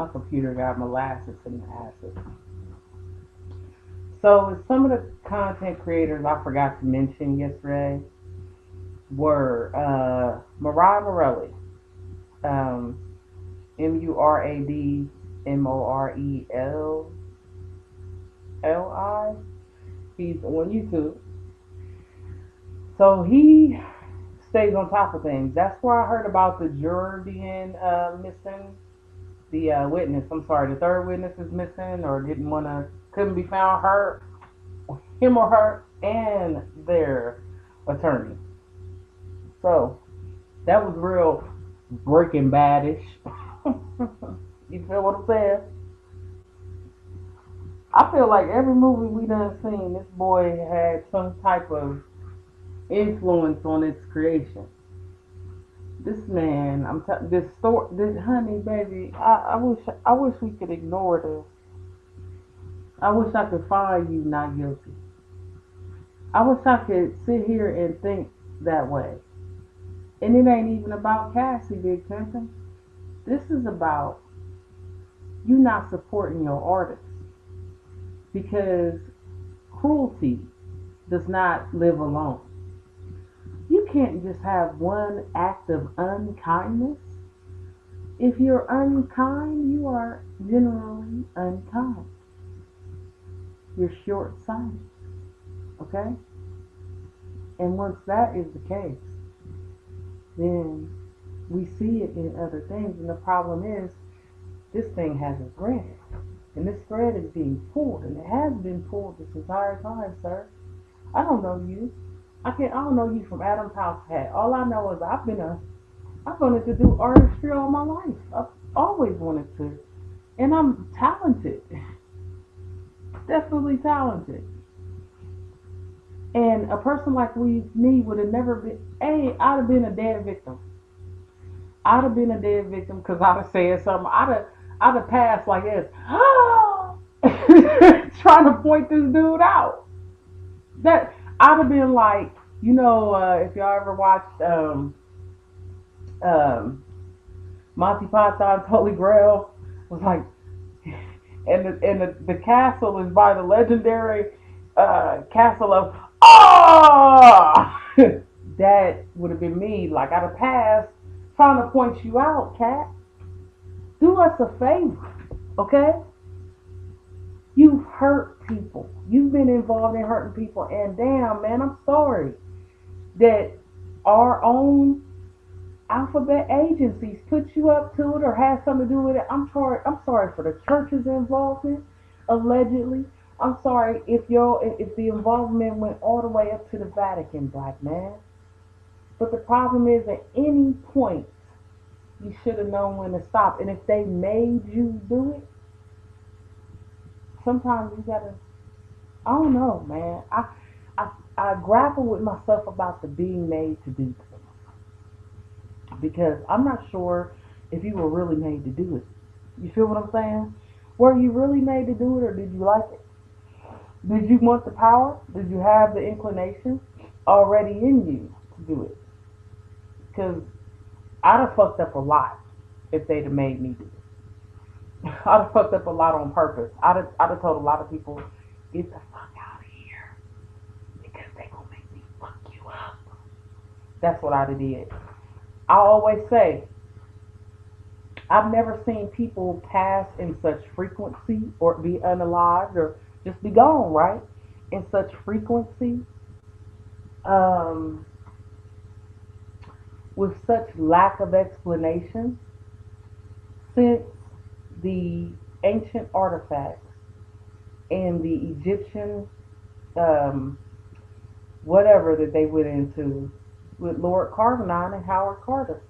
My computer got molasses in the acid. So some of the content creators I forgot to mention yesterday were Mariah Morelli, um, Muradmorelli. He's on YouTube. So he stays on top of things. That's where I heard about the juror being missing. The witness, I'm sorry, the third witness is missing or couldn't be found. Him or her, and their attorney. So that was real Breaking Badish. You feel what I'm saying? I feel like every movie we done seen, this boy had some type of influence on its creation. This man, this story, this honey, baby. I wish we could ignore this. I wish I could find you not guilty. I wish I could sit here and think that way. And it ain't even about Cassie, Big Pimpin'. This is about you not supporting your artists because cruelty does not live alone. You can't just have one act of unkindness. If you're unkind, you are generally unkind. You're short-sighted, okay? And once that is the case, then we see it in other things. And the problem is, this thing has a thread. And this thread is being pulled. And it has been pulled this entire time, sir. I don't know you. I don't know you from Adam's house hat. All I know is I've wanted to do artistry all my life. I've always wanted to. And I'm talented. Definitely talented. And a person like me would have never been, I'd have been a dead victim. I'd have been a dead victim because I'd have said something. I'd have passed like this. Trying to point this dude out. That I'd have been like, if y'all ever watched Monty Python's Holy Grail, was like, and the castle is by the legendary castle of that would have been me. Like I'd have passed trying to point you out, cat. Do us a favor, okay? You've hurt people. You've been involved in hurting people, and damn, man, I'm sorry that our own alphabet agencies put you up to it or had something to do with it. I'm sorry for the church's involvement, allegedly. I'm sorry if the involvement went all the way up to the Vatican, black man. But the problem is, at any point, you should have known when to stop. And if they made you do it, sometimes you gotta. I don't know, man. I grapple with myself about the being made to do things because I'm not sure if you were really made to do it. You feel what I'm saying? Were you really made to do it, or did you like it? Did you want the power? Did you have the inclination already in you to do it? Because I'd have fucked up a lot if they'd have made me do it. I'd have fucked up a lot on purpose. I'd have told a lot of people, get the fuck out of here. Because they gonna make me fuck you up. That's what I'd have did. I always say, I've never seen people pass in such frequency or be unalived or just be gone, right? In such frequency. With such lack of explanation since the ancient artifacts and the Egyptian whatever that they went into with Lord Carbonine and Howard Carter.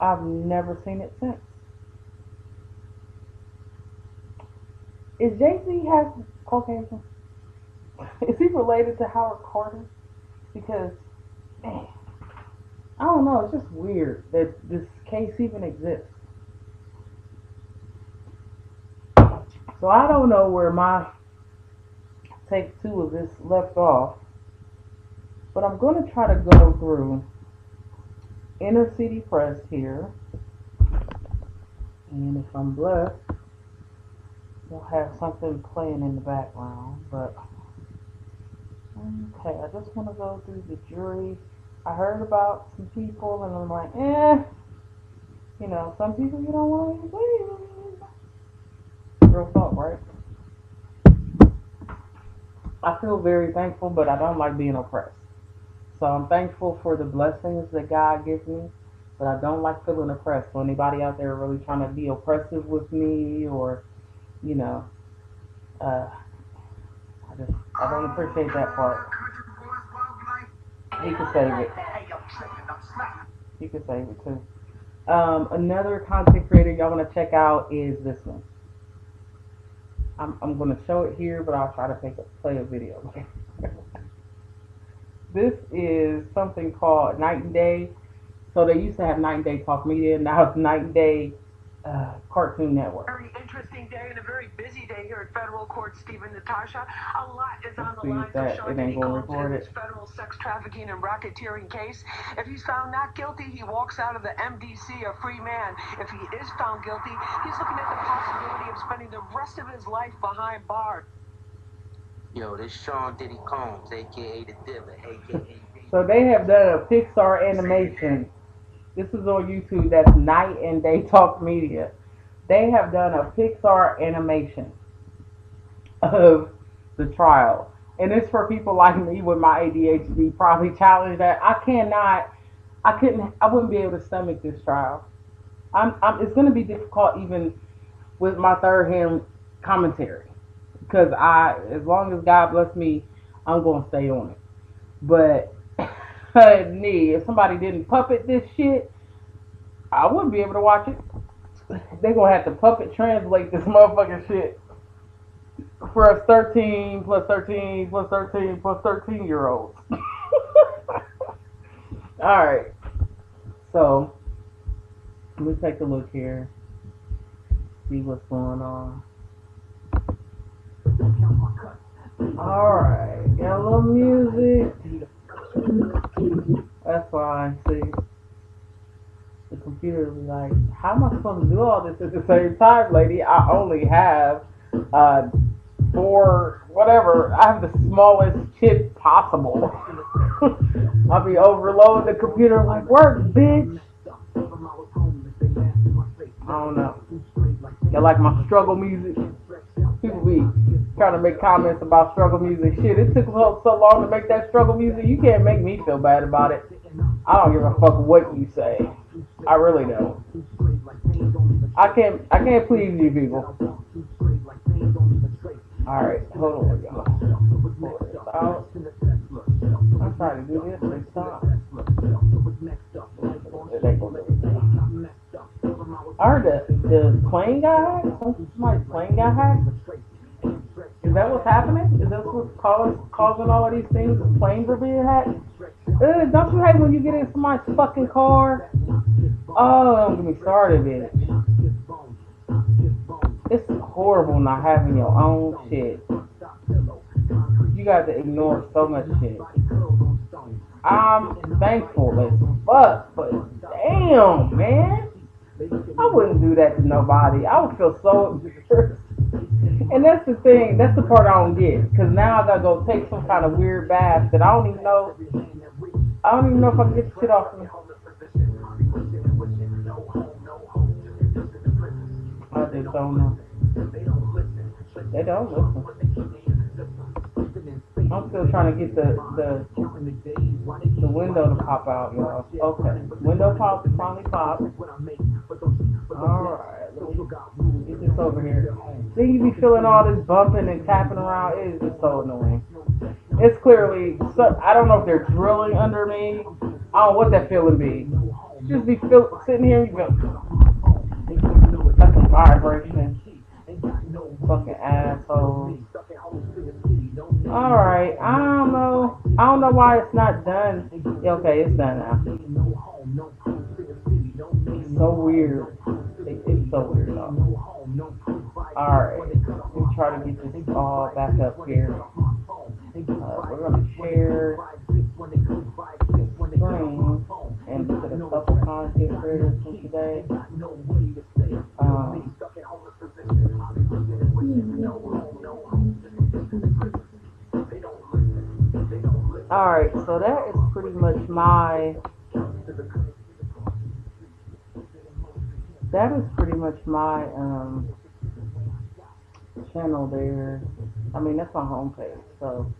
I've never seen it since. Is Jay-Z half Caucasian? Is he related to Howard Carter? Because, man, I don't know. It's just weird that this case even exists. So I don't know where my take 2 of this left off. But I'm going to try to go through Inner City Press here. And if I'm blessed, we'll have something playing in the background. But okay, I just want to go through the jury. I heard about some people, and I'm like, you know, some people you don't want to believe. Real talk, right? I feel very thankful, but I don't like being oppressed. So I'm thankful for the blessings that God gives me, but I don't like feeling oppressed. So anybody out there really trying to be oppressive with me, or you know, uh, I don't appreciate that part. You can save it. You can save it too. Another content creator y'all want to check out is this one. I'm going to show it here, but I'll try to play a video. This is something called Night and Day. So they used to have Night and Day Talk Media. Now it's Night and Day Cartoon Network. Very interesting day and a very busy day here at federal court, Stephen Natasha. A lot is on the line for Sean Diddy Combs in this federal sex trafficking and racketeering case. If he's found not guilty, he walks out of the MDC a free man. If he is found guilty, he's looking at the possibility of spending the rest of his life behind bars. Yo, this Sean Diddy Combs, a.k.a. the Dilla, a.k.a. So they have done a Pixar animation. This is on YouTube. That's Night and Day Talk Media. They have done a Pixar animation of the trial. And it's for people like me with my ADHD, probably challenged that I wouldn't be able to stomach this trial. It's going to be difficult even with my third hand commentary. Because as long as God bless me, I'm going to stay on it. But, if somebody didn't puppet this shit, I wouldn't be able to watch it. They're going to have to puppet translate this motherfucking shit for us 13 plus 13 plus 13 plus 13-year-olds. Alright. So, let me take a look here. See what's going on. Alright. Got a little music. That's fine. See? The computer will be like, how am I supposed to do all this at the same time, lady? I only have 4, whatever. I have the smallest chip possible. I'll be overloading the computer like, work, bitch. I don't know. You like my struggle music? People be trying to make comments about struggle music. Shit, it took so long to make that struggle music. You can't make me feel bad about it. I don't give a fuck what you say. I really don't. I can't please you people. Alright, hold on, y'all. I'm trying to do this next time. I heard the plane guy hacked? Somebody's plane guy hacked? Is that what's happening? Is that what's causing all of these things? The planes are being hacked? Don't you hate when you get in somebody's fucking car? Oh, don't get me started, bitch. It's horrible not having your own shit. You got to ignore so much shit. I'm thankful as fuck, but damn, man. I wouldn't do that to nobody. I would feel so embarrassed. And that's the thing. That's the part I don't get. Because now I got to go take some kind of weird bath that I don't even know. I don't even know if I can get the shit off me. I just don't know. They don't listen. I'm still trying to get the window to pop out, y'all. Okay. Window pop finally popped. Alright, let's get this over here. See, you be feeling all this bumping and tapping around. It is just so annoying. It's clearly, I don't know if they're drilling under me. I don't know what that feeling be. Just be sitting here and you go, that's a vibration. Fucking assholes. Alright, I don't know. I don't know why it's not done. Yeah, okay, it's done now. It's so weird. It's so weird, though. Alright, let's try to get this all back up here. We're going to share the screen and look at a couple content content creators from today. Alright, so that is pretty much my channel there. I mean, that's my homepage, so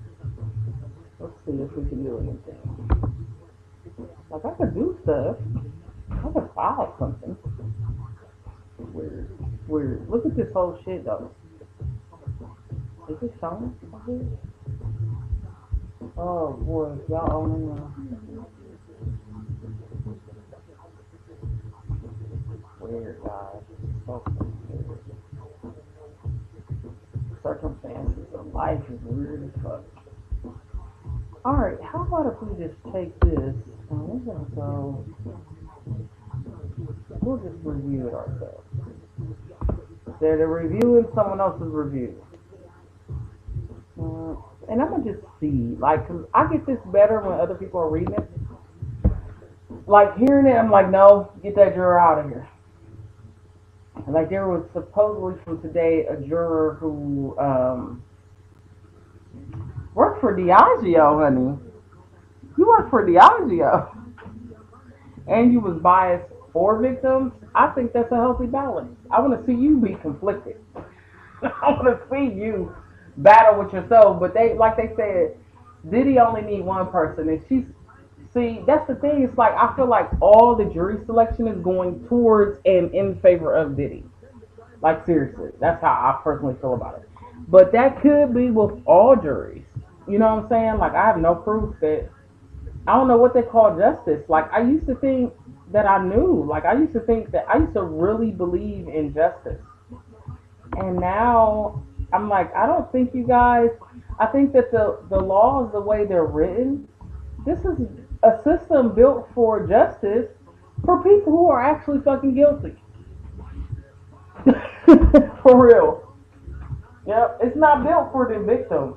let's see if we can do anything. Like, I could do stuff. I could file something. Weird. Look at this whole shit, though. Is it showing? Oh, boy. Y'all own it now. Weird, guys. So weird. Circumstances of life is weird as fuck. Alright, how about if we just take this and we're gonna go, we'll just review it ourselves. They're reviewing someone else's review. And I'm gonna just see, like, 'cause I get this better when other people are reading it. Like, hearing it, I'm like, no, get that juror out of here. Like, there was supposedly from today a juror who worked for Diageo, honey. You worked for Diageo. And you was biased for victims. I think that's a healthy balance. I want to see you be conflicted. I want to see you battle with yourself. But they, like they said, Diddy only need one person. And see, that's the thing. It's like, I feel like all the jury selection is going towards and in favor of Diddy. Like, seriously. That's how I personally feel about it. But that could be with all juries. You know what I'm saying? Like, I have no proof that, I don't know what they call justice. Like, I used to think that I knew. Like, I used to really believe in justice. And now, I'm like, I don't think you guys, I think that the laws, the way they're written, this is a system built for justice for people who are actually fucking guilty. For real. Yep, it's not built for the victims,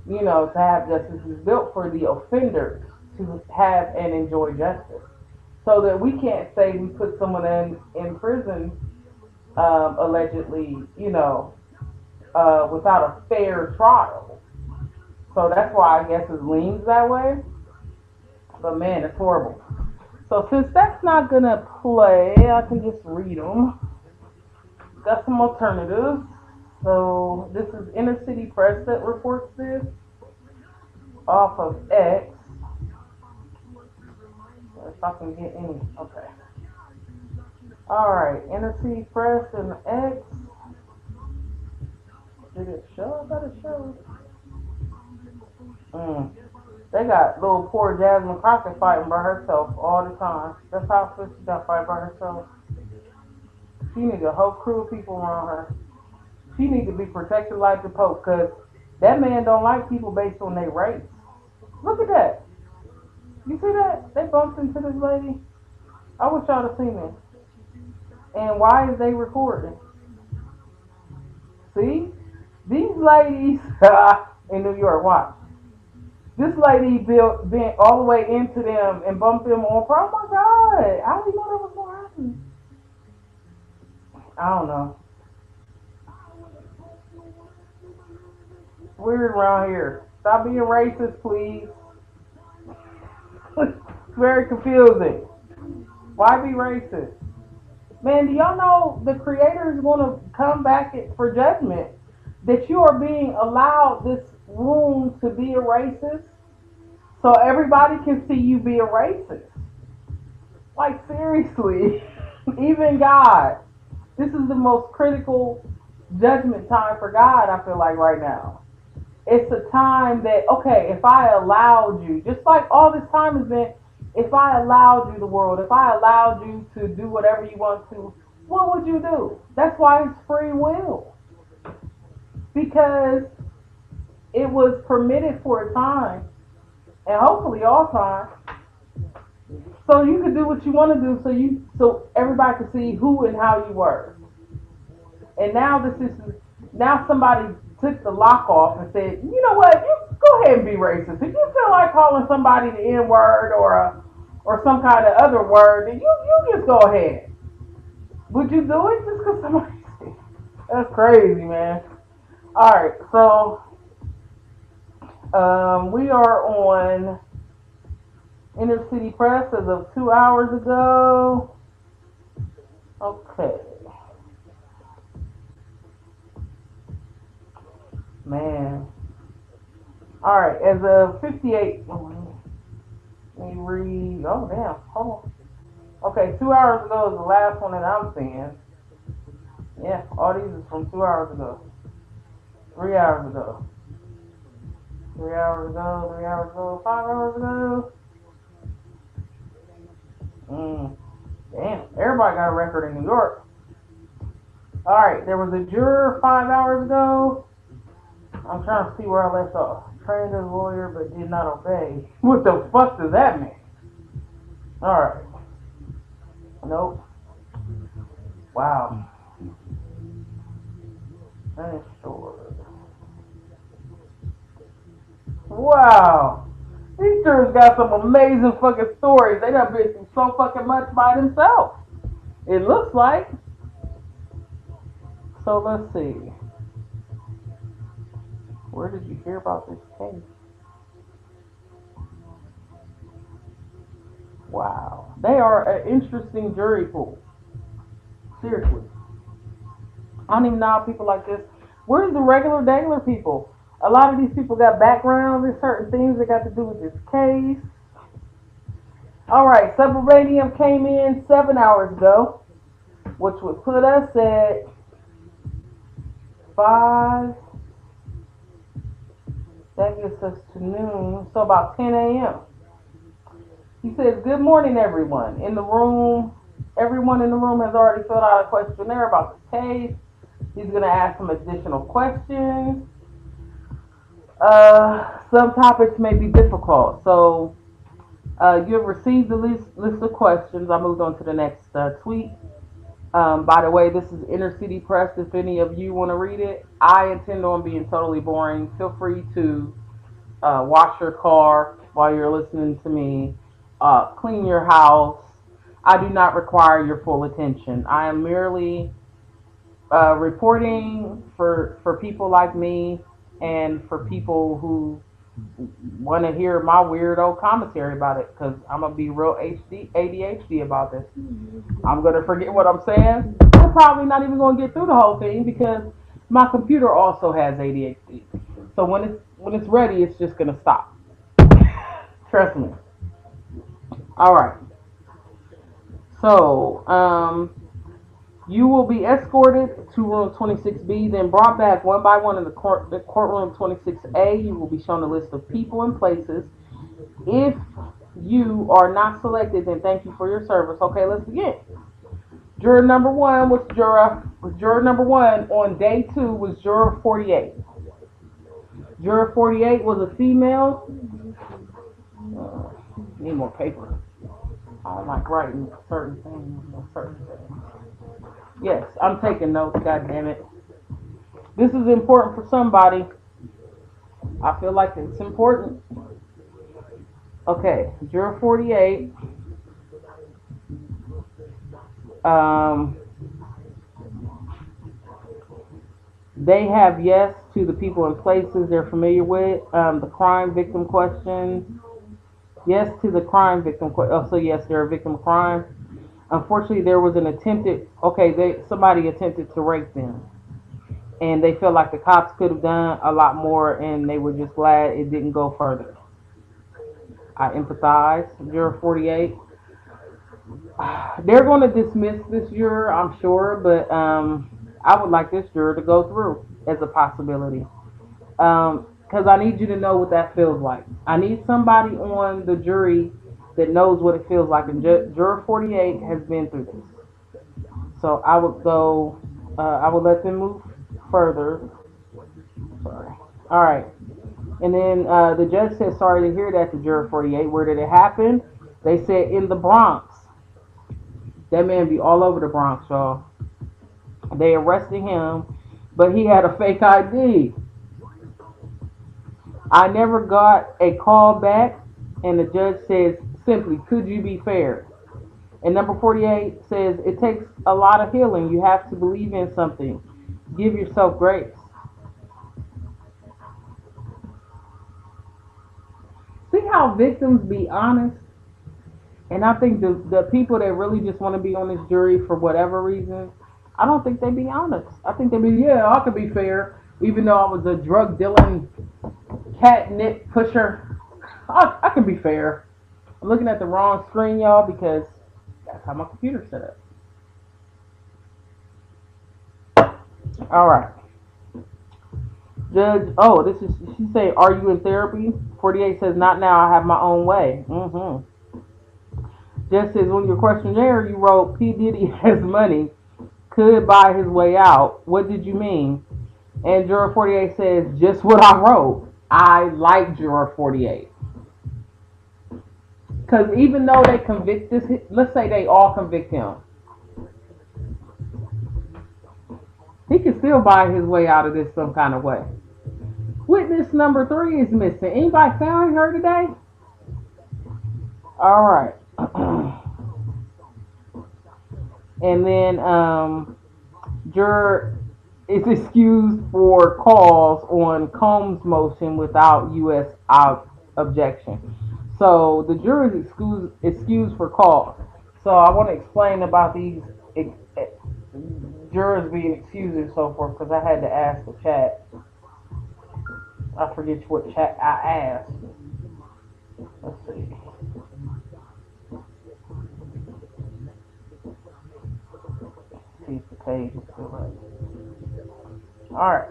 you know, to have justice. It's built for the offenders to have and enjoy justice. So that we can't say we put someone in prison, allegedly, you know, without a fair trial. So that's why I guess it leans that way. But man, it's horrible. So since that's not gonna play, I can just read them. Got some alternatives. So this is Inner City Press that reports this off of X. If I can get any. Okay. Alright, Inner City Press and X. Did it show? I thought it showed. They got little poor Jasmine Crockett fighting by herself all the time. That's how she got fight by herself. She needs a whole crew of people around her. She needs to be protected like the Pope, because that man don't like people based on their race. Look at that. You see that? They bumped into this lady. I wish y'all had seen this. And why is they recording? See? These ladies in New York, watch. This lady bent all the way into them and bumped them on. Oh my God. How do you know that was going to happen? I don't know. Weird around here. Stop being racist, please. It's very confusing. Why be racist? Man, do y'all know the creator is going to come back for judgment that you are being allowed this room to be a racist so everybody can see you be a racist? Like, seriously. Even God. This is the most critical judgment time for God, I feel like, right now. It's a time that, okay, if I allowed you, just like all this time has been, if I allowed you the world, if I allowed you to do whatever you want to, what would you do? That's why it's free will. Because it was permitted for a time, and hopefully all time, so you could do what you want to do, so everybody could see who and how you were. And now now somebody took the lock off and said, you know what, you go ahead and be racist. If you feel like calling somebody the N-word or or some kind of other word, then you just go ahead. Would you do it just because somebody said? That's crazy, man. All right, so we are on Inner City Press as of 2 hours ago. Okay. Man. Alright, as of 58. Let me read. Oh, damn. Hold on. Okay, 2 hours ago is the last one that I'm seeing. Yeah, all these is from 2 hours ago. 3 hours ago. 3 hours ago, 3 hours ago, 5 hours ago. Damn, everybody got a record in New York. Alright, there was a juror 5 hours ago. I'm trying to see where I left off. Trained as a lawyer but did not obey. What the fuck does that mean? Alright. Nope. Wow. Uninsured. Wow. These jurors got some amazing fucking stories. They done been through so fucking much by themselves. It looks like. So let's see. Where did you hear about this case? Wow. They are an interesting jury pool. Seriously. I don't even know how people like this. Where's the regular people? A lot of these people got backgrounds in certain things that got to do with this case. Alright, Suburanium came in 7 hours ago, which would put us at 5. That gets us to noon, so about 10 a.m. He says, good morning, everyone. In the room, everyone in the room has already filled out a questionnaire about the case. He's going to ask some additional questions. Some topics may be difficult, so you have received the list of questions. I moved on to the next tweet. By the way, this is Inner City Press. If any of you want to read it, I intend on being totally boring. Feel free to wash your car while you're listening to me. Clean your house. I do not require your full attention. I am merely reporting for people like me and for people who want to hear my weirdo commentary about it, because I'm going to be real ADHD about this. I'm going to forget what I'm saying. I'm probably not even going to get through the whole thing because my computer also has ADHD. So when it's ready, it's just going to stop. Trust me. All right. So, you will be escorted to room 26B, then brought back one by one in the courtroom 26A. You will be shown a list of people and places. If you are not selected, then thank you for your service. Okay, let's begin. Juror number one was juror number one on day 2 was juror 48. Juror 48 was a female. Need more paper. I like writing certain things. Yes, I'm taking notes, god damn it. This is important for somebody. I feel like it's important. Okay, juror 48. They have yes to the people and places they're familiar with. The crime victim question. Yes to the crime victim question. Oh, so yes, they're a victim of crime. Unfortunately, there was an somebody attempted to rape them. And they felt like the cops could have done a lot more, and they were just glad it didn't go further. I empathize. Juror 48. They're going to dismiss this juror, I'm sure, but I would like this juror to go through as a possibility. Because I need you to know what that feels like. I need somebody on the jury that knows what it feels like. And juror 48 has been through this. So I would let them move further. Sorry. All right. And then the judge said, sorry to hear that to juror 48. Where did it happen? They said in the Bronx. That man be all over the Bronx, y'all. They arrested him, but he had a fake ID. I never got a call back, and the judge says Simply, could you be fair? And number 48 says, it takes a lot of healing. You have to believe in something. Give yourself grace. See how victims be honest? And I think the people that really just want to be on this jury for whatever reason, I don't think they be honest. I think they be, yeah, I could be fair, even though I was a drug dealing catnip pusher. I can be fair. I'm looking at the wrong screen, y'all, because that's how my computer's set up. All right. Judge, oh, this is, she say, are you in therapy? 48 says, not now, I have my own way. Just says, on your questionnaire, you wrote, P. Diddy has money, could buy his way out. What did you mean? And Juror 48 says, just what I wrote. I like Juror 48. Because even though they convict this, let's say they all convict him, he can still buy his way out of this some kind of way. Witness number 3 is missing. Anybody found her today? All right. And then juror is excused for cause on Combs' motion without U.S. objection. So the juror is excused for cause. So I want to explain about these jurors being excused and so forth, because I had to ask the chat. I forget what chat I asked. Let's see. See if the page is still right. Alright.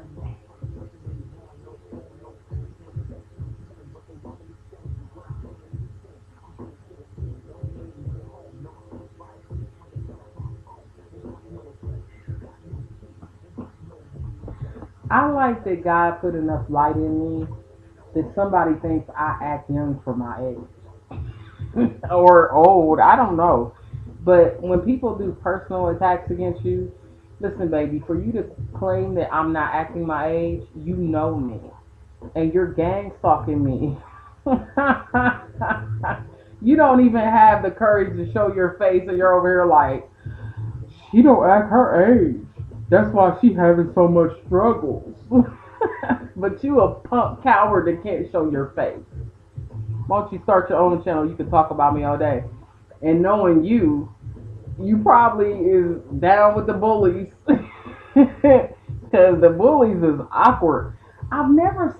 I like that God put enough light in me that somebody thinks I act young for my age. Or old, I don't know. But when people do personal attacks against you, listen, baby, for you to claim that I'm not acting my age, you know me. And you're gang stalking me. You don't even have the courage to show your face, and you're over here like, she don't act her age. That's why she having so much struggles. But you a punk coward that can't show your face. Why don't you start your own channel? You can talk about me all day. And knowing you probably is down with the bullies. Because the bullies is awkward. I've never,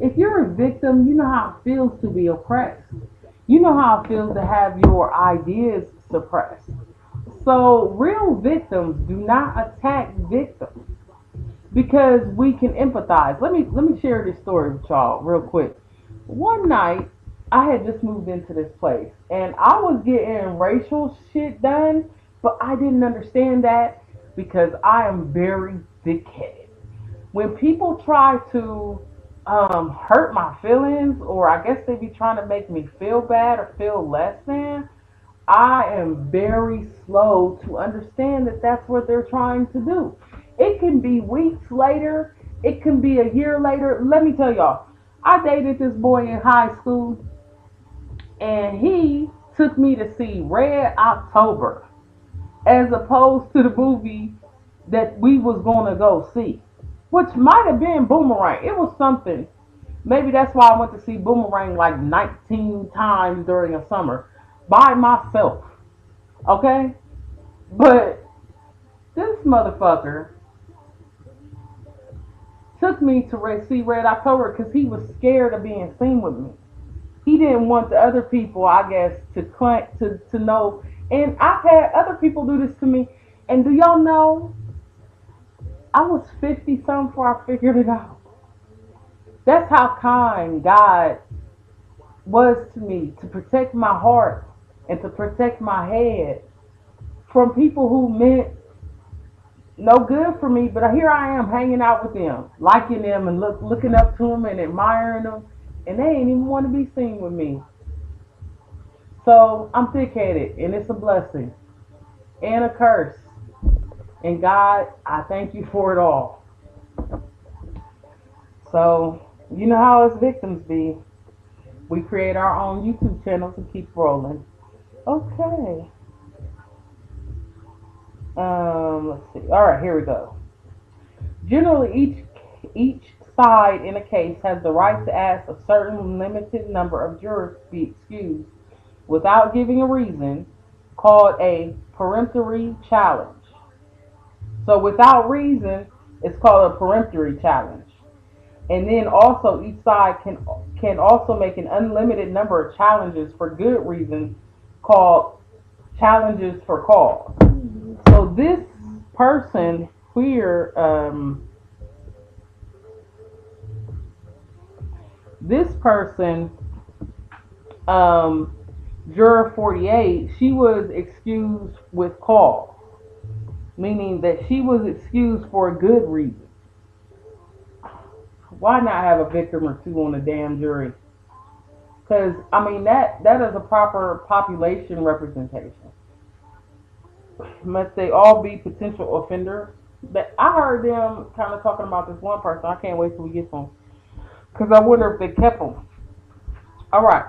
if you're a victim, you know how it feels to be oppressed. You know how it feels to have your ideas suppressed. So real victims do not attack victims because we can empathize. Let me share this story with y'all real quick. One night, I had just moved into this place and I was getting racial shit done, but I didn't understand that because I am very thick-headed. When people try to hurt my feelings, or I guess they be trying to make me feel bad or feel less than, I am very slow to understand that that's what they're trying to do. It can be weeks later. It can be a year later. Let me tell y'all, I dated this boy in high school, and he took me to see Red October as opposed to the movie that we was going to go see, which might have been Boomerang. It was something. Maybe that's why I went to see Boomerang like 19 times during a summer by myself. Okay? But this motherfucker took me to see Red October because he was scared of being seen with me. He didn't want the other people, I guess, to know. And I've had other people do this to me. And do y'all know, I was 50 something before I figured it out. That's how kind God was to me, to protect my heart and to protect my head from people who meant no good for me. But here I am hanging out with them, liking them and looking up to them and admiring them, and they ain't even want to be seen with me. So I'm thick-headed, and it's a blessing and a curse. And God, I thank you for it all. So, you know how us victims be. We create our own YouTube channels and keep rolling. Okay. Let's see. All right, here we go. Generally, each side in a case has the right to ask a certain limited number of jurors to be excused without giving a reason, called a peremptory challenge. So without reason, it's called a peremptory challenge. And then also each side can also make an unlimited number of challenges for good reasons, called challenges for cause. So this person here, this person, juror 48, she was excused with cause, meaning that she was excused for a good reason. Why not have a victim or two on the damn jury? Because, I mean, that is a proper population representation. Must they all be potential offenders? But I heard them kind of talking about this one person. I can't wait till we get to them. Because I wonder if they kept them. All right.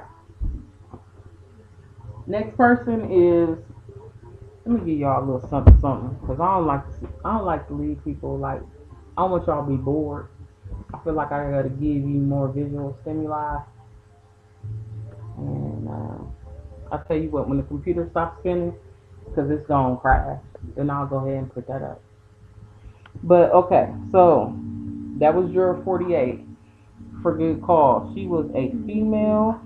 Next person is, let me give y'all a little something, because I don't like to leave people like, I don't want y'all to be bored. I feel like I gotta give you more visual stimuli. And I'll tell you what, when the computer stops spinning, because it's gonna crash, then I'll go ahead and put that up. But okay, so that was juror 48 for good cause. She was a female.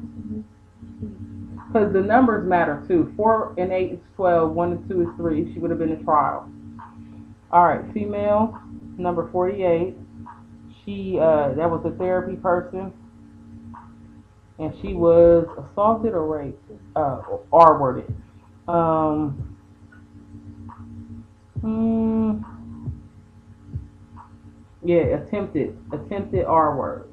Because the numbers matter too. 4 and 8 is 12. 1 and 2 is 3. She would have been in trial. Alright, female, number 48. She, that was a therapy person. And she was assaulted or raped. R-worded. Yeah, attempted R-word.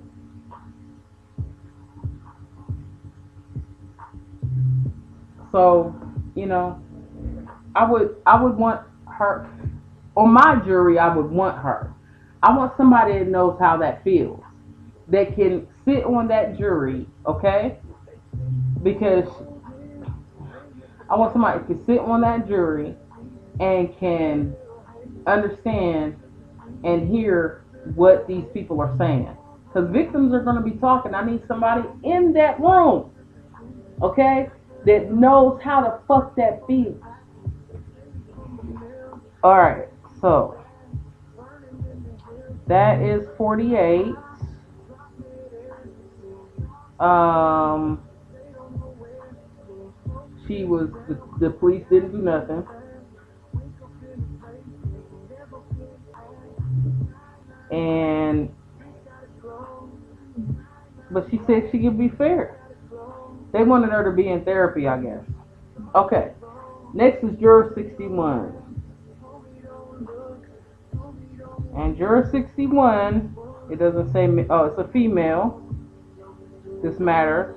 So, you know, I would want her on my jury. I would want her. I want somebody that knows how that feels, that can sit on that jury, okay? Because I want somebody that can sit on that jury and can understand and hear what these people are saying. Because victims are going to be talking. I need somebody in that room, okay, that knows how the fuck that feels. Alright, so that is 48. She was, the police didn't do nothing. But she said she could be fair. They wanted her to be in therapy, I guess. Okay. Next is juror 61. And juror 61, it doesn't say, oh, it's a female. This matters.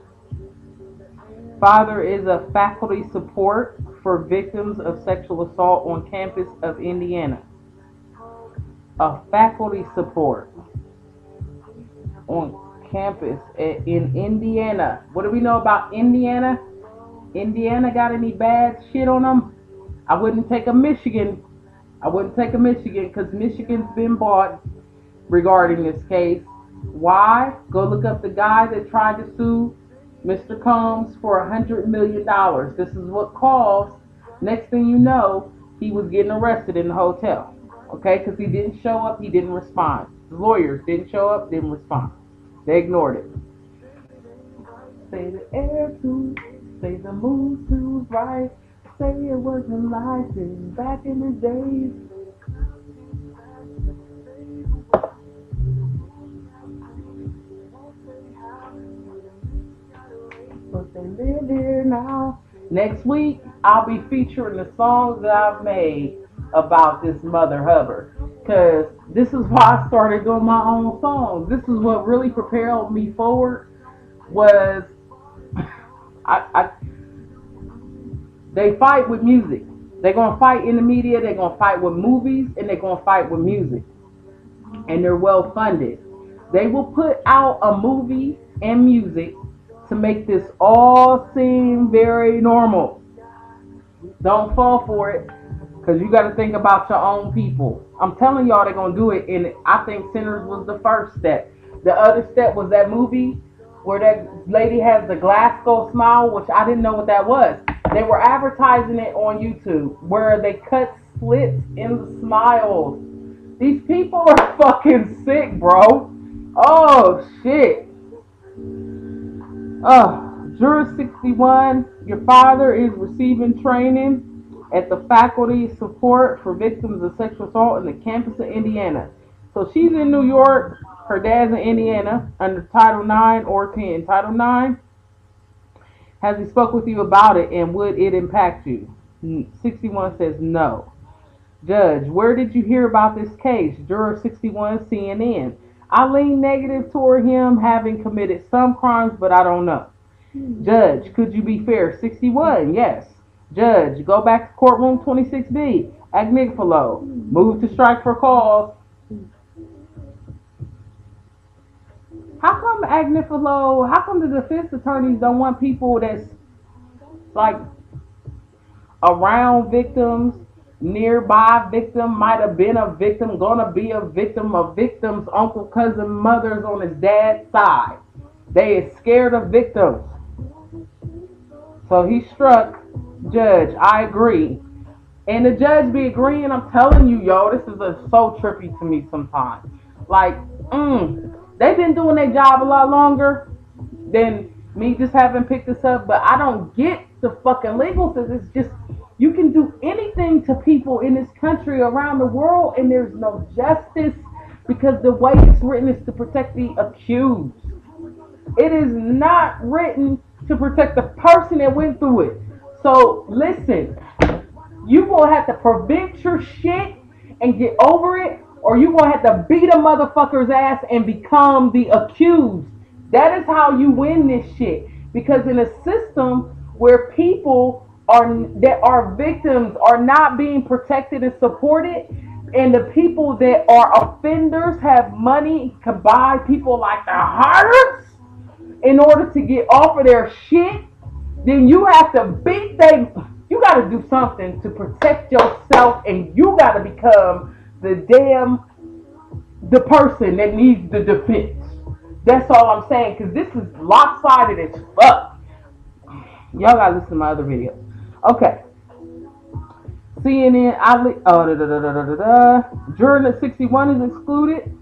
Father is a faculty support for victims of sexual assault on campus of Indiana. A faculty support on campus in Indiana. What do we know about Indiana? Indiana got any bad shit on them? I wouldn't take a Michigan. Because Michigan's been bought regarding this case. Why? Go look up the guy that tried to sue Mr. Combs for $100 million. This is what caused, next thing you know, he was getting arrested in the hotel. Okay, because he didn't show up, he didn't respond. The lawyers didn't show up, didn't respond. They ignored it. Say the air too, say the mood too right, say it wasn't like this back in the days. But they live here now. Next week, I'll be featuring the songs that I've made about this Mother Hubbard. Because this is why I started doing my own songs. This is what really propelled me forward. Was they fight with music. They're going to fight in the media. They're going to fight with movies. And they're going to fight with music. And they're well funded. They will put out a movie and music to make this all seem very normal. Don't fall for it, because you got to think about your own people. I'm telling y'all they're going to do it, and I think Sinners was the first step. The other step was that movie where that lady has the Glasgow smile, which I didn't know what that was. They were advertising it on YouTube, where they cut slits in the smiles. These people are fucking sick, bro. Oh, shit. Juror 61, your father is receiving training at the Faculty Support for Victims of Sexual Assault in the campus of Indiana. So she's in New York, her dad's in Indiana, under Title 9 or 10. Title 9, has he spoke with you about it, and would it impact you? 61 says no. Judge, where did you hear about this case? Juror 61, CNN. I lean negative toward him having committed some crimes, but I don't know. Judge, could you be fair? 61, yes. Judge, go back to courtroom 26B. Agnifilo, move to strike for cause. How come Agnifilo, how come the defense attorneys don't want people that's like around victims, nearby victim, might have been a victim, gonna be a victim, of victims, uncle, cousin, mothers on his dad's side? They is scared of victims. So he struck. Judge, I agree. And the judge be agreeing. I'm telling you, yo, this is so trippy to me sometimes. Like, they've been doing their job a lot longer than me just having picked this up. But I don't get the fucking legal system. It's just, you can do anything to people in this country, around the world, and there's no justice, because the way it's written is to protect the accused. It is not written to protect the person that went through it. So listen, you gonna have to prevent your shit and get over it, or you gonna have to beat a motherfucker's ass and become the accused. That is how you win this shit. Because in a system where people that are victims are not being protected and supported, and the people that are offenders have money, can buy people like the Harlots in order to get off of their shit, then you have to beat them. You got to do something to protect yourself, and you got to become the person that needs the defense. That's all I'm saying, because this is lopsided as fuck. Y'all got to listen to my other videos. Okay. CNN, Juror 61 is excluded.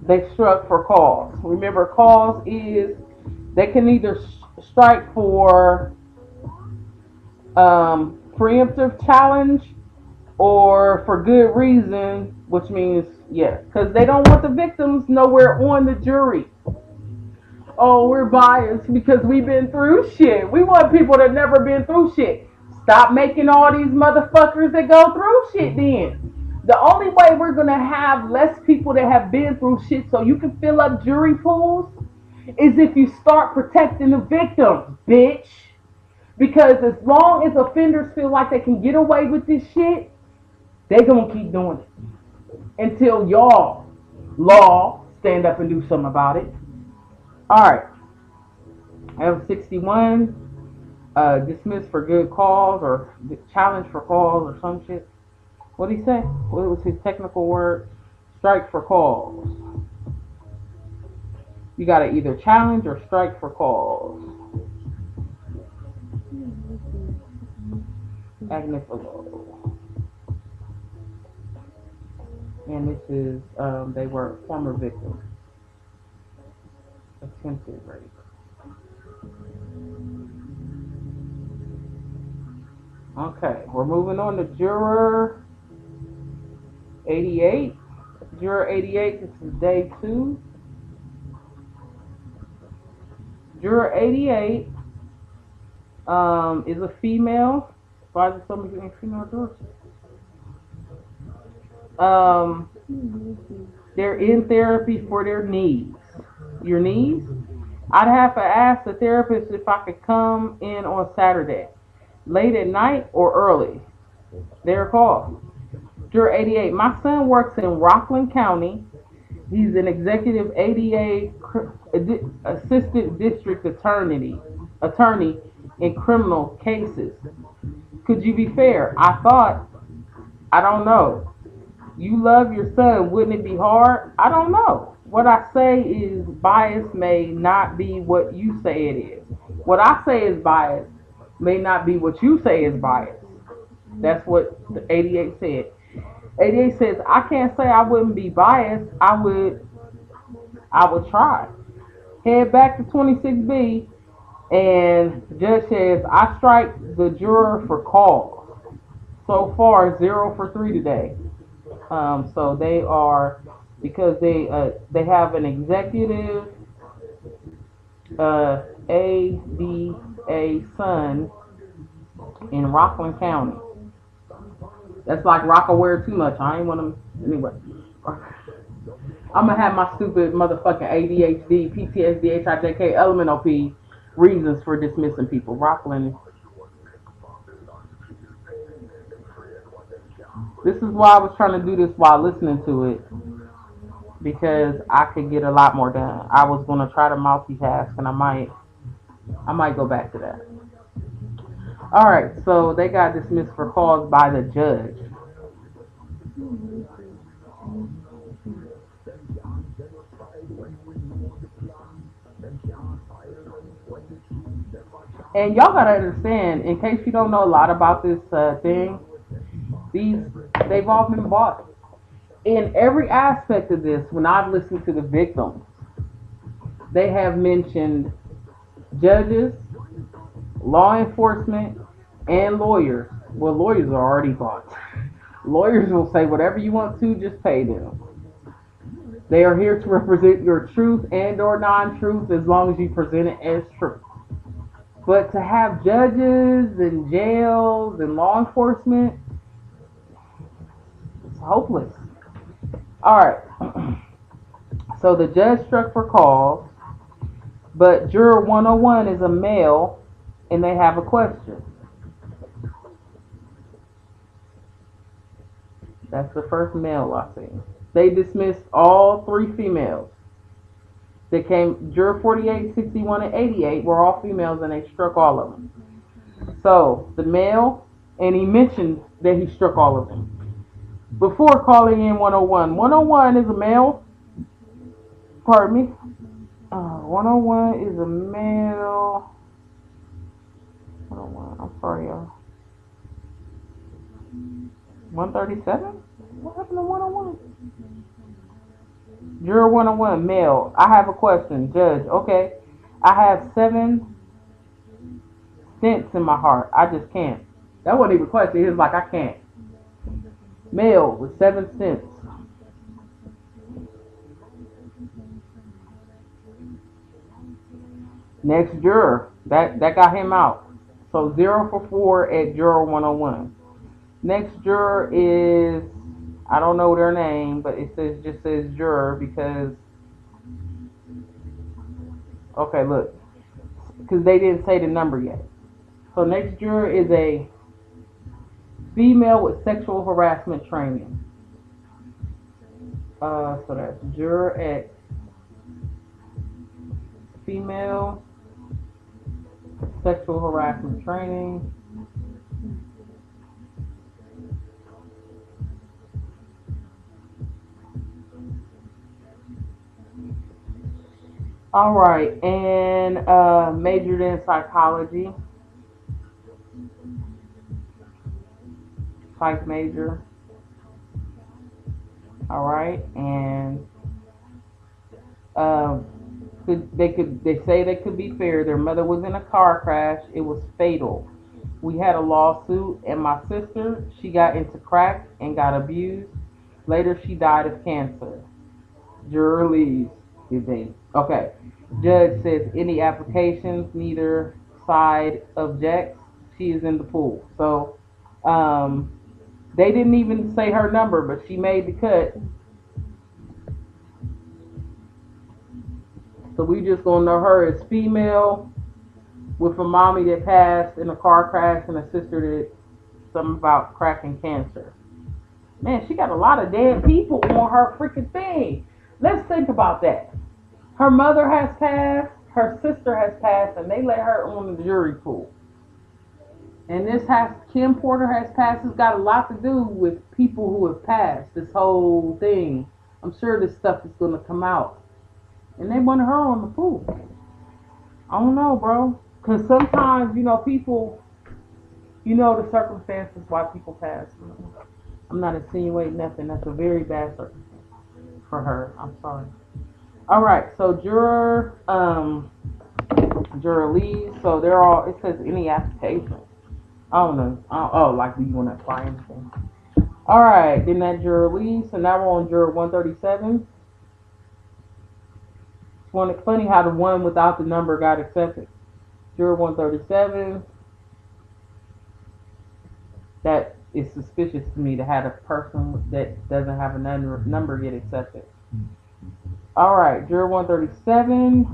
They struck for cause. Remember, cause is they can either strike for preemptive challenge or for good reason, which means, yeah, because they don't want the victims nowhere on the jury. Oh, we're biased because we've been through shit. We want people that never been through shit. Stop making all these motherfuckers that go through shit then. The only way we're going to have less people that have been through shit so you can fill up jury pools is if you start protecting the victims, bitch. Because as long as offenders feel like they can get away with this shit, they're going to keep doing it. Until y'all, law, stand up and do something about it. Alright. L61, dismissed for good cause or challenge for cause or some shit. What did he say? What was his technical word? Strike for cause. You gotta either challenge or strike for cause. Agnifilo. And this is, they were former victims. Attempted rape. Okay, we're moving on to Juror 88. Juror 88, this is day 2. Juror 88 is a female. Why is somebody getting female jurors? They're in therapy for their knees. Your knees? I'd have to ask the therapist if I could come in on Saturday. Late at night or early? They're called. Juror 88. My son works in Rockland County. He's an executive ADA assistant district attorney in criminal cases. Could you be fair? I don't know. You love your son, wouldn't it be hard? I don't know. What I say is bias may not be what you say it is. What I say is bias may not be what you say is bias. That's what the 88 said. 88 says, I can't say I wouldn't be biased. I would try. Head back to 26B, and the judge says, I strike the juror for cause. So far, 0 for 3 today. So they are, because they have an executive ADA son in Rockland County. That's like Rockaware too much. I ain't want to anyway. I'm gonna have my stupid motherfucking ADHD, PTSD, HIJK, LMNOP reasons for dismissing people. Rockland. This is why I was trying to do this while listening to it, because I could get a lot more done. I was gonna try to multitask, and I might go back to that. All right, so they got dismissed for cause by the judge. And y'all gotta understand, in case you don't know a lot about this thing, they've all been bought. In every aspect of this, when I've listened to the victims, they have mentioned judges, law enforcement, and lawyers. Well, lawyers are already bought. Lawyers will say whatever you want to, just pay them. They are here to represent your truth and or non-truth as long as you present it as truth. But to have judges and jails and law enforcement, it's hopeless. All right. So the judge struck for cause, but juror 101 is a male, and they have a question. That's the first male I see. They dismissed all 3 females. They came, juror 48, 61, and 88 were all females, and they struck all of them. So the male, and he mentioned that he struck all of them before calling in 101. 101 is a male. Pardon me. 101 is a male. 101. I'm sorry, y'all. 137? What happened to 101? Juror 101, male. I have a question, judge. Okay. I have 7 cents in my heart. I just can't. That wasn't even a question. He was like, I can't. Male with 7 cents. Next juror. That got him out. So 0 for 4 at juror 101. Next juror is, I don't know their name, but it just says juror because, okay, look, because they didn't say the number yet. So next juror is a female with sexual harassment training. So that's juror at female sexual harassment training. All right, and majored in psychology, psych major. All right, and they say they could be fair. Their mother was in a car crash. It was fatal. We had a lawsuit, and my sister, she got into crack and got abused. Later, she died of cancer. Juror leaves. Okay. Judge says any applications, neither side objects. She is in the pool. So they didn't even say her number, but she made the cut. So we just gonna know her as female with a mommy that passed in a car crash and a sister that something about crack and cancer. Man, she got a lot of dead people on her freaking thing. Let's think about that. Her mother has passed, her sister has passed, and they let her on the jury pool. And this has Kim Porter has passed. It's got a lot to do with people who have passed. This whole thing. I'm sure this stuff is gonna come out. And they wanted her on the pool. I don't know, bro. Cause sometimes, people, the circumstances why people pass. I'm not insinuating nothing. That's a very bad circumstance for her. I'm sorry. All right. So juror leaves. So they're all. It says any application. I don't know. Like do you want to apply anything? All right. Then that juror leaves. So now we're on juror 137. It's funny how the one without the number got accepted. Juror 137. That is suspicious to me to have a person that doesn't have a number get accepted. All right, juror 137.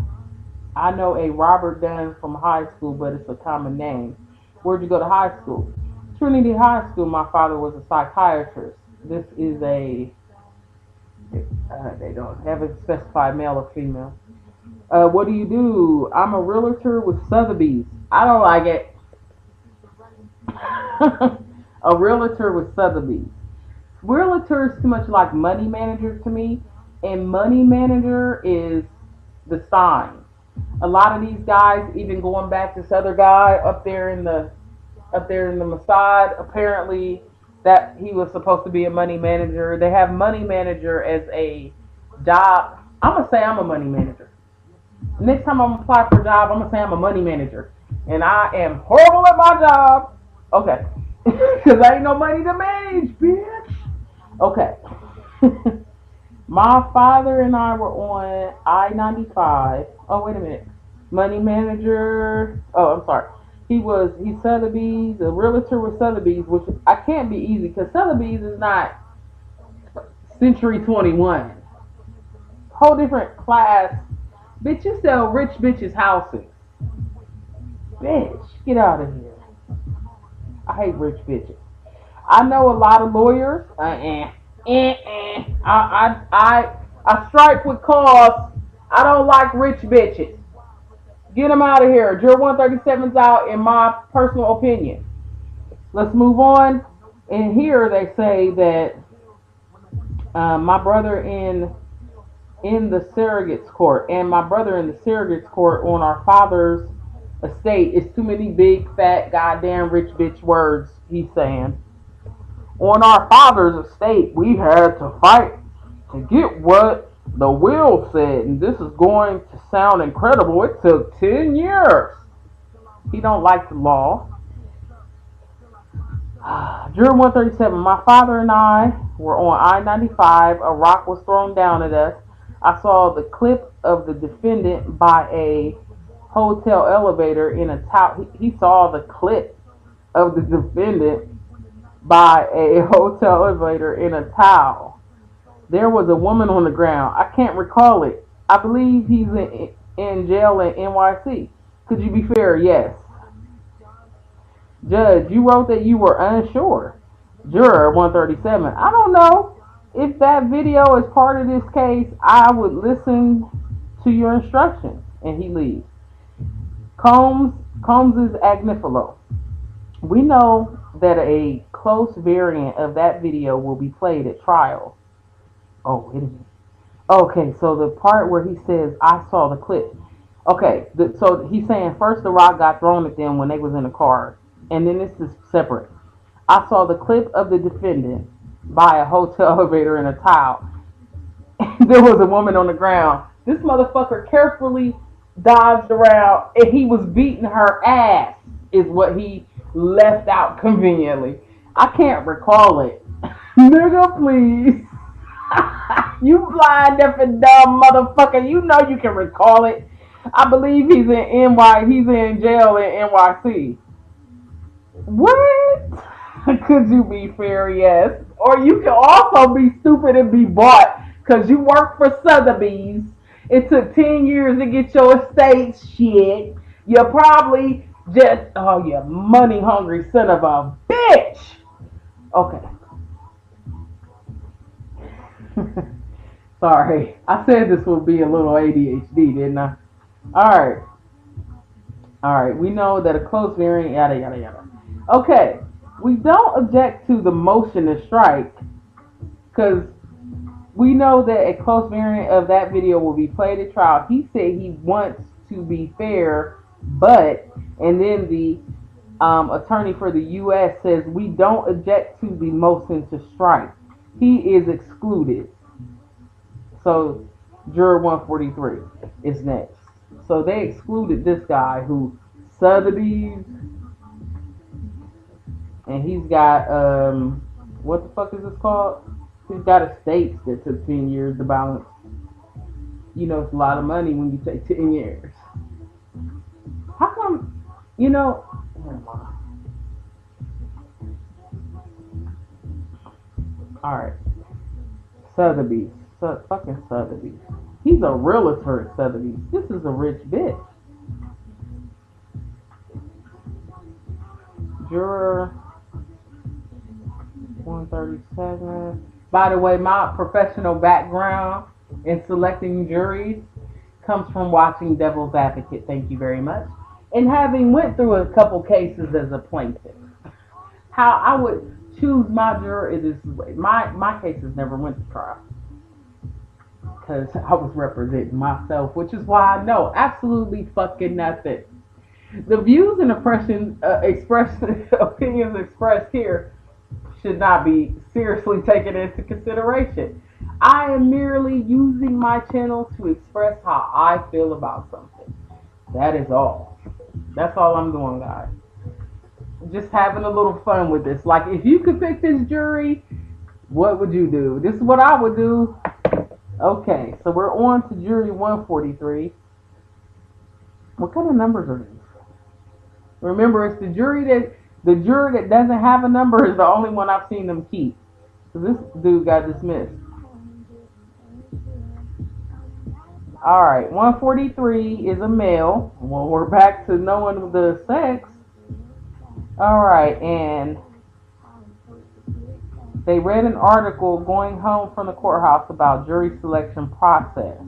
I know a Robert Dunn from high school, but it's a common name. Where'd you go to high school? Trinity High School. My father was a psychiatrist. This is they don't have a specified male or female. What do you do? I'm a realtor with Sotheby's. I don't like it. A realtor with Sotheby's. Realtor is too much like money manager to me, and money manager is the sign. A lot of these guys, even going back to this other guy up there in the Mossad, apparently that he was supposed to be a money manager. They have money manager as a job. I'm gonna say I'm a money manager. Next time I'm gonna apply for a job, I'm gonna say I'm a money manager, and I am horrible at my job. Okay, because I ain't no money to manage, bitch. Okay. My father and I were on I-95. Oh, wait a minute. Money manager. Oh, I'm sorry. He's Sotheby's, a realtor with Sotheby's, which I can't be easy because Sotheby's is not Century 21. Whole different class. Bitch, you sell rich bitches' houses. Bitch, get out of here. I hate rich bitches. I know a lot of lawyers. I strike with cause. I don't like rich bitches. Get them out of here. Juror 137's out, in my personal opinion. Let's move on. And here they say that my brother in the surrogates court and my brother in the surrogates court on our father's estate is too many big, fat, goddamn rich bitch words, he's saying. On our father's estate, we had to fight to get what the will said, and this is going to sound incredible. It took 10 years. He don't like the law. Juror 137, my father and I were on I-95. A rock was thrown down at us. I saw the clip of the defendant by a hotel elevator in a towel. He saw the clip of the defendant by a hotel elevator in a towel. There was a woman on the ground. I can't recall it. I believe he's in jail in NYC. Could you be fair? Yes. Judge, you wrote that you were unsure. Juror 137. I don't know. If that video is part of this case, I would listen to your instructions. And he leaves. Combs is Agnifilo. We know that a close variant of that video will be played at trial. Oh, wait a minute. Okay, so the part where he says, I saw the clip. Okay, so he's saying first the rock got thrown at them when they was in the car. And then this is separate. I saw the clip of the defendant by a hotel elevator in a towel. There was a woman on the ground. This motherfucker carefully dodged around and he was beating her ass is what he left out conveniently. I can't recall it. Nigga, please. You blind effing dumb motherfucker. You know you can recall it. I believe he's in jail in NYC. What? Could you be fair? Yes. Or you can also be stupid and be bought because you work for Sotheby's. It took 10 years to get your estate shit. You're probably just, you money hungry son of a bitch. Okay. Sorry, I said this would be a little ADHD, didn't I? Alright. Alright, we know that a close variant, yada yada yada. Okay, we don't object to the motion to strike, because we know that a close variant of that video will be played at trial. He said he wants to be fair, but, and then the attorney for the U.S. says we don't object to the motion to strike. He is excluded. So, juror 143 is next. So they excluded this guy who Sotheby's, and he's got what the fuck is this called? He's got estates that took 10 years to balance. You know, it's a lot of money when you take 10 years. How come, you know, alright. Sotheby's. Fucking Sotheby's. He's a realtor at Sotheby's. This is a rich bitch. Juror 137. By the way, my professional background in selecting juries comes from watching Devil's Advocate. Thank you very much. And having went through a couple cases as a plaintiff. How I would choose my juror is this way. My cases never went to trial, because I was representing myself, which is why I know absolutely fucking nothing. The views and opinions expressed here should not be seriously taken into consideration. I am merely using my channel to express how I feel about something. That is all. That's all I'm doing, guys. Just having a little fun with this. Like, if you could pick this jury, what would you do? This is what I would do. Okay, so we're on to jury 143. What kind of numbers are these? Remember, it's the juror that doesn't have a number is the only one I've seen them keep. So this dude got dismissed. Alright, 143 is a male. Well, we're back to knowing the sex. Alright, and they read an article going home from the courthouse about jury selection process.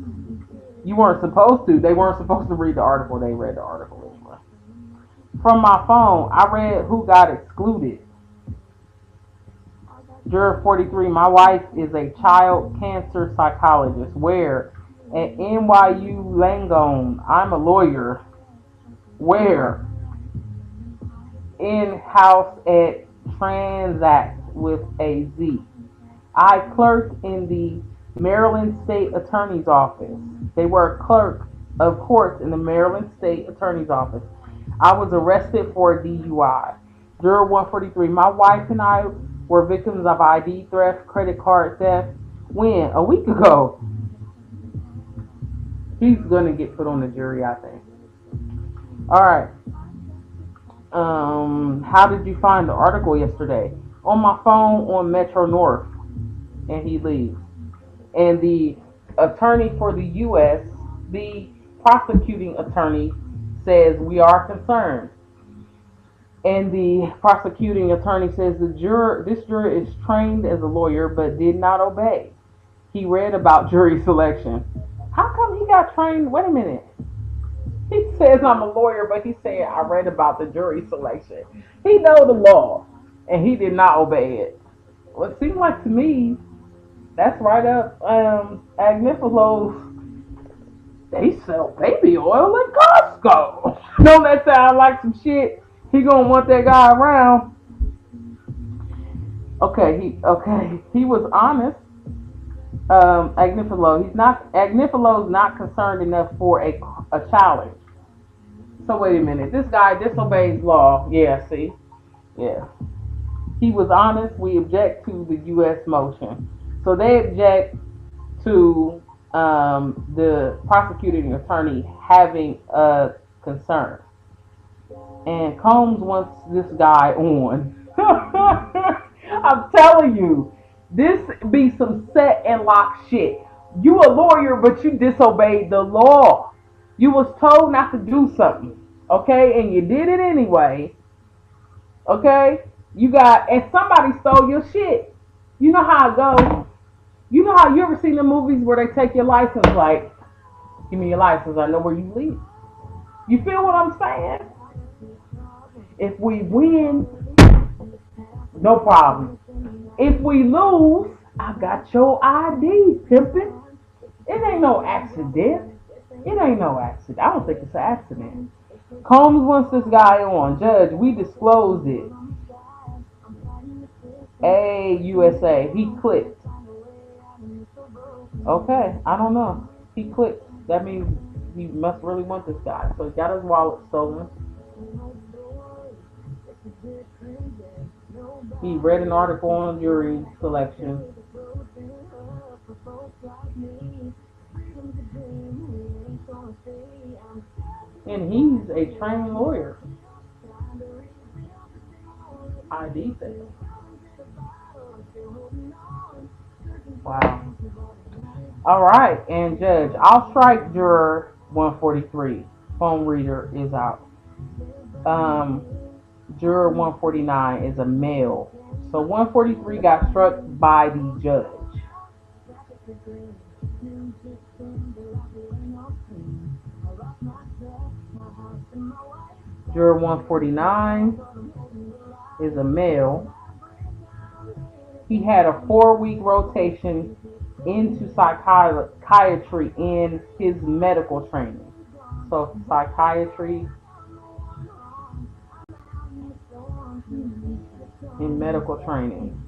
You weren't supposed to. They weren't supposed to read the article. They read the article anyway. From my phone, I read who got excluded. Juror 43, my wife is a child cancer psychologist. Where? At NYU Langone. I'm a lawyer. Where? In-house at Transact with a Z. I clerked in the Maryland State Attorney's Office. They were a clerk of courts in the Maryland State Attorney's Office. I was arrested for a DUI. Juror 143, my wife and I were victims of ID theft, credit card theft. When? A week ago. She's gonna get put on the jury, I think. Alright. How did you find the article yesterday? On my phone on Metro North. And he leaves. And the attorney for the U.S., the prosecuting attorney, says we are concerned. And the prosecuting attorney says this juror is trained as a lawyer but did not obey. He read about jury selection. How come he got trained? Wait a minute. He says I'm a lawyer, but he's saying I read about the jury selection. He know the law, and he did not obey it. Well, it seems like to me, that's right up Agnifalo's. They sell baby oil at Costco. Don't that sound like some shit? He gonna want that guy around. Okay, he was honest. Agnifalo's not concerned enough for a challenge. So wait a minute, this guy disobeys law. Yeah, see? Yeah. He was honest. We object to the U.S. motion. So they object to the prosecuting attorney having a concern. And Combs wants this guy on. I'm telling you, this be some set and lock shit. You a lawyer, but you disobeyed the law. You was told not to do something, okay? And you did it anyway, okay? And somebody stole your shit. You know how it goes. You know how you ever seen the movies where they take your license, like, give me your license, I know where you live. You feel what I'm saying? If we win, no problem. If we lose, I got your ID, pimpin'. It ain't no accident. It ain't no accident. I don't think it's an accident. Combs wants this guy on. Judge, we disclosed it. USA. He clicked. Okay, I don't know. He clicked. That means he must really want this guy. So he got his wallet stolen. He read an article on jury selection. And he's a trained lawyer. ID thing. Wow. All right, and Judge, I'll strike juror 143. Phone reader is out. Juror 149 is a male. So 143 got struck by the judge. Juror 149 is a male. He had a 4-week rotation into psychiatry in his medical training. So psychiatry in medical training.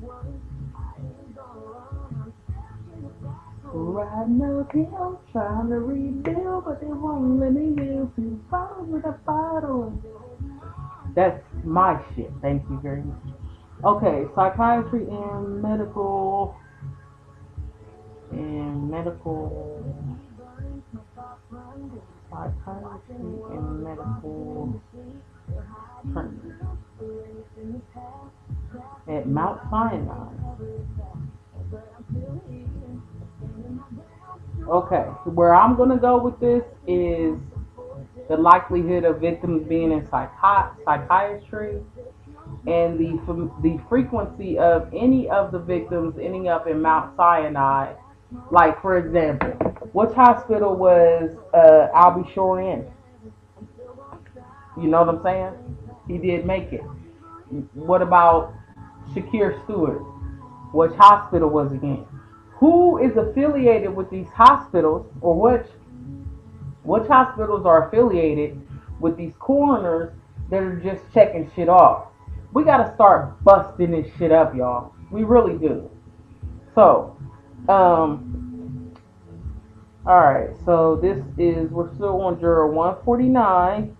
Right now, I'm trying to rebuild, but they won't let me use you. Follow with a bottle. That's my shit. Thank you very much. Okay, psychiatry and medical psychiatry and medical training at Mount Sinai. Okay, where I'm gonna go with this is the likelihood of victims being in psychiatry and the frequency of any of the victims ending up in Mount Sinai. Like, for example, which hospital was Albie Shore in? You know what I'm saying? He did make it. What about Shakir Stewart? Which hospital was he in? Who is affiliated with these hospitals, or which hospitals are affiliated with these coroners that are just checking shit off? We gotta start busting this shit up, y'all. We really do. So, alright, so we're still on juror 149,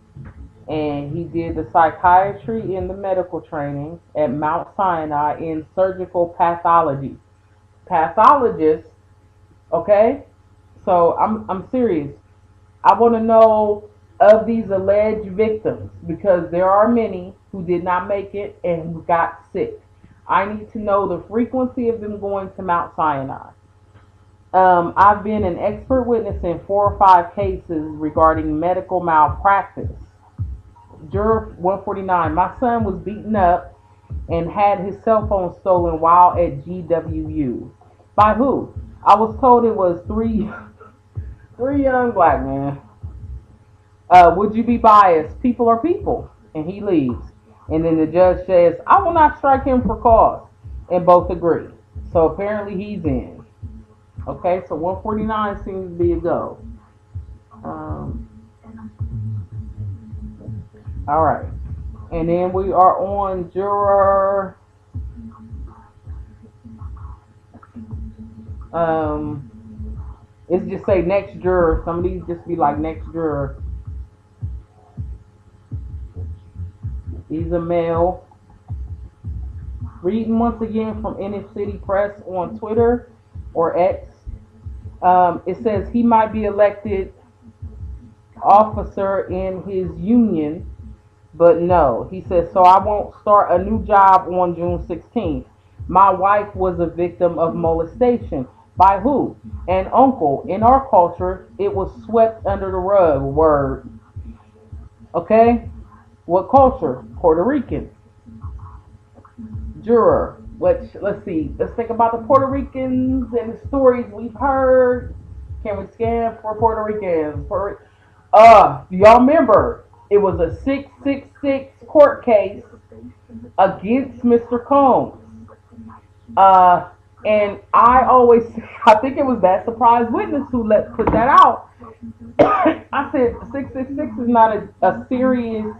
and he did the psychiatry in the medical training at Mount Sinai in surgical pathology. Pathologist, okay? So I'm serious. I want to know of these alleged victims because there are many who did not make it and who got sick. I need to know the frequency of them going to Mount Sinai. I've been an expert witness in 4 or 5 cases regarding medical malpractice. Juror 149, my son was beaten up and had his cell phone stolen while at GWU. By who? I was told it was three young black men. Would you be biased? People are people. And he leaves. And then the judge says, I will not strike him for cause. And both agree. So apparently he's in. Okay, so 149 seems to be a go. All right. And then we are on juror. It's just say next juror. Some of these just be like next juror. He's a male. Reading once again from NF City Press on Twitter or X. It says he might be elected officer in his union, but no. He says, so I won't start a new job on June 16th. My wife was a victim of molestation. By who? An uncle. In our culture, it was swept under the rug. Word. Okay? What culture? Puerto Rican. Juror. Which, let's see, let's think about the Puerto Ricans and the stories we've heard. Can we scan for Puerto Ricans? Do y'all remember? It was a 666 court case against Mr. Combs. Uh, and I always, I think it was that surprise witness who put that out. I said 666 is not a serious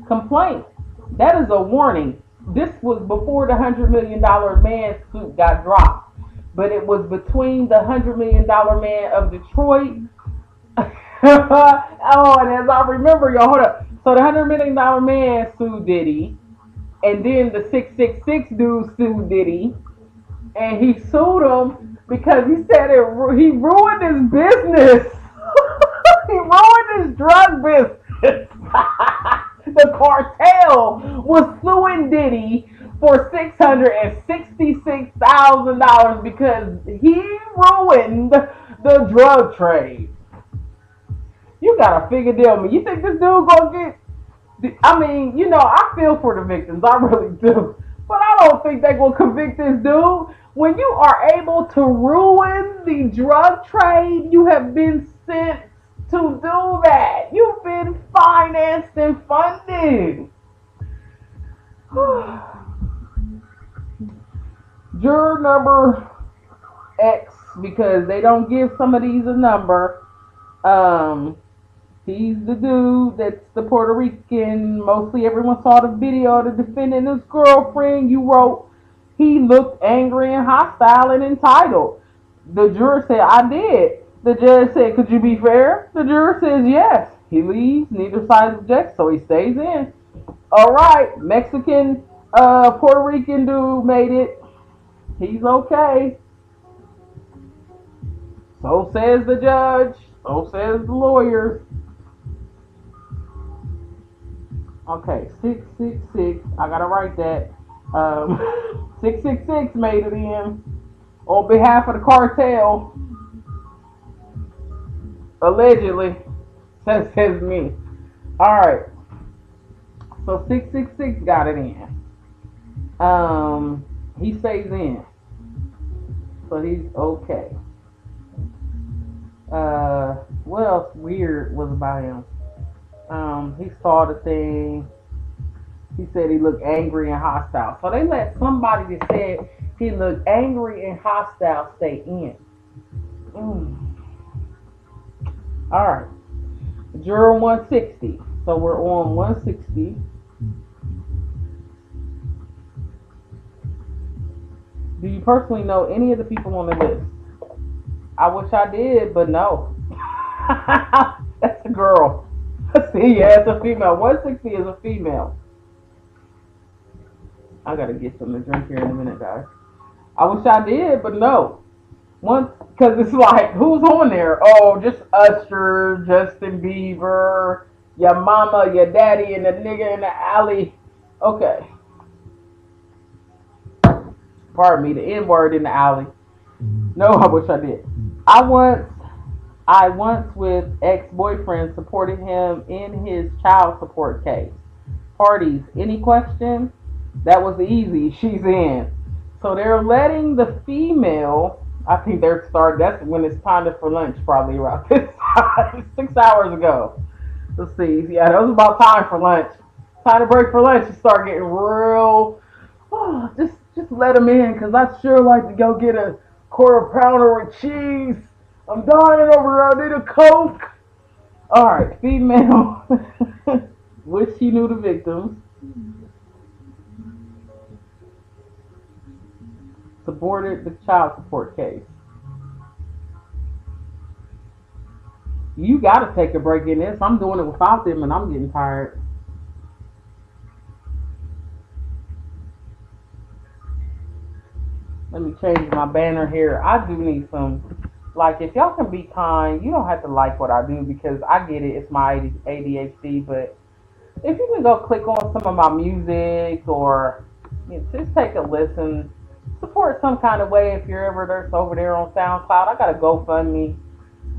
complaint. That is a warning. This was before the $100 million man suit got dropped, but it was between the $100 million man of Detroit. Oh, and as I remember, y'all, hold up. So the $100 million man sued Diddy, and then the 666 dude sued Diddy, and he sued him because he said he ruined his business. He ruined his drug business. The cartel was suing Diddy for $666,000 because he ruined the drug trade. You gotta figure deal me. You think this dude gonna get? I mean, I feel for the victims, I really do, but I don't think they gonna convict this dude. When you are able to ruin the drug trade, you have been sent to do that. You've been financed and funded. Juror number X, because they don't give some of these a number. He's the dude that's the Puerto Rican. Mostly everyone saw the video of the defendant and his girlfriend. You wrote, he looked angry and hostile and entitled. The juror said, I did. The judge said, could you be fair? The juror says, yes. He leaves. Neither side objects, so he stays in. All right. Mexican, Puerto Rican dude made it. He's okay. So says the judge. So says the lawyers. Okay, 666. I gotta write that. 666 made it in on behalf of the cartel. Allegedly. Says me. Alright. So 666 got it in. He stays in. So he's okay. What else weird was about him? He saw the thing. He said he looked angry and hostile. So they let somebody that said he looked angry and hostile stay in. Alright. Juror 160. So we're on 160. Do you personally know any of the people on the list? I wish I did, but no. That's a girl. See, yeah, it's a female. 160 is a female. I gotta get something to drink here in a minute, guys. I wish I did, but no. Because it's like, who's on there? Oh, just Usher, Justin Bieber, your mama, your daddy, and the nigga in the alley. Okay. Pardon me, the N-word in the alley. No, I wish I did. I once with ex-boyfriend supported him in his child support case. Parties, any questions? That was easy. She's in. So they're letting the female, I think they're starting, that's when it's time for lunch, probably around this time, 6 hours ago. Let's see. Yeah, that was about time for lunch. Time to break for lunch. You start getting real, just let them in, because I'd sure like to go get a quarter pounder with cheese. I'm dying over here. I need a Coke. Alright, female. Wish she knew the victims. Supported the child support case. You gotta take a break in this. I'm doing it without them and I'm getting tired. Let me change my banner here. I do need some, like, if y'all can be kind, you don't have to like what I do because I get it. It's my ADHD, but if you can go click on some of my music or just take a listen, support some kind of way if you're ever there, over there on SoundCloud. I got a GoFundMe.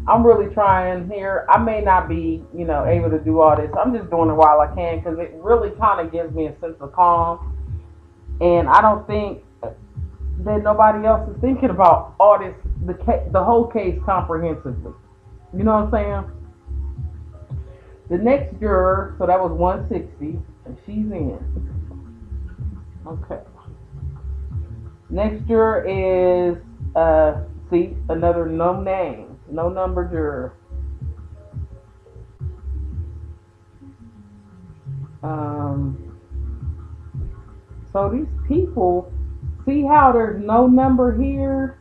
I'm really trying here. I may not be, able to do all this. I'm just doing it while I can because it really kind of gives me a sense of calm. And I don't think that nobody else is thinking about all this, the whole case comprehensively. You know what I'm saying? The next juror, so that was 160, and she's in. Okay. Next juror is, see, another no name, no number juror. So these people, see how there's no number here,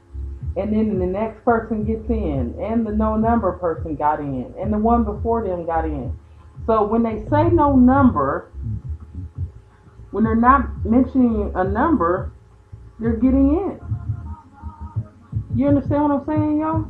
and then the next person gets in, and the no number person got in, and the one before them got in. So when they say no number, when they're not mentioning a number, they're getting in. You understand what I'm saying, y'all?